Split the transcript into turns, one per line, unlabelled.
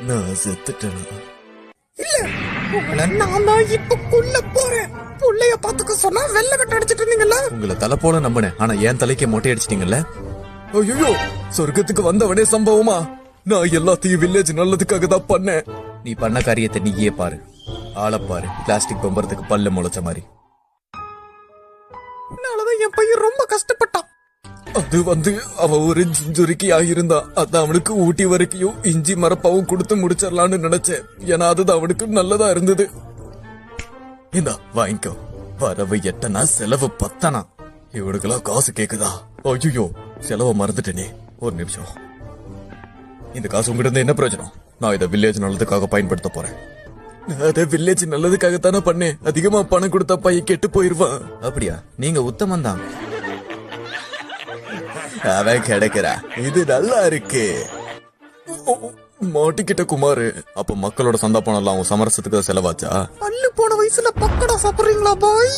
நான் செத்துட்டேன்.
இல்ல, உங்களை நான் தான் இப்ப கொல்ல போறேன். புள்ளைய பாத்துக்க சொன்னா வெள்ள வெட்ட அடிச்சிட்டு இருந்தீங்கல்ல.
உங்களை தலை போல நம்பினேன், ஆனா என் தலைக்கு மொட்டை அடிச்சிட்டீங்கல்ல. ஐயோ, சொர்க்கத்துக்கு வந்தவனே சம்பவமா? நான் எல்லாத்தையும் வில்லேஜ் நல்லதுக்காக தான் பண்ணேன். நீ பண்ண காரியத்தை நீயே பாரு, ஆளப்பாரு. பிளாஸ்டிக் பம்பரத்துக்கு பல்ல முளைச்ச மாதிரி.
அதனாலதான் என் பையன் ரொம்ப கஷ்டப்பட்டான்.
அது அவன் ஒரு ஜிஞ்சுரிக்கி ஆகியிருந்தான். அதான் அவனுக்கு ஊட்டி வரைக்கும் இஞ்சி மரப்பாவும் கொடுத்து முடிச்சிடலான்னு நினைச்சேன். ஏன்னா அதுதான் அவனுக்கு நல்லதா இருந்தது. இந்தா வாங்கிக்கோ. வரவு எட்டனா செலவு பத்தனா. இவனுக்கெல்லாம் காசு கேக்குதா? ஐயோ, செலவை மறந்துட்டேனே. ஒரு நிமிஷம். இந்த காசு உங்ககிட்ட இருந்து என்ன பிரயோஜனம்? நான் இதை வில்லேஜ் நல்லதுக்காக பயன்படுத்த போறேன். அதை வில்லேஜ் நல்லதுக்காகத்தானே பண்ணேன். அதிகமா பணம் கொடுத்தா பையன் கெட்டு போயிருவான். அப்படியா? நீங்க உத்தமன் தான். அவன் கிடைக்கிறா. இது நல்லா இருக்கு. மாட்டிக்கிட்ட குமாரு. அப்ப மக்களோட சந்தா பணம் எல்லாம் சமரசத்துக்கு செலவாச்சா?
பல்லு போன வயசுல பக்கடா சாப்பிடுறீங்களா பாய்?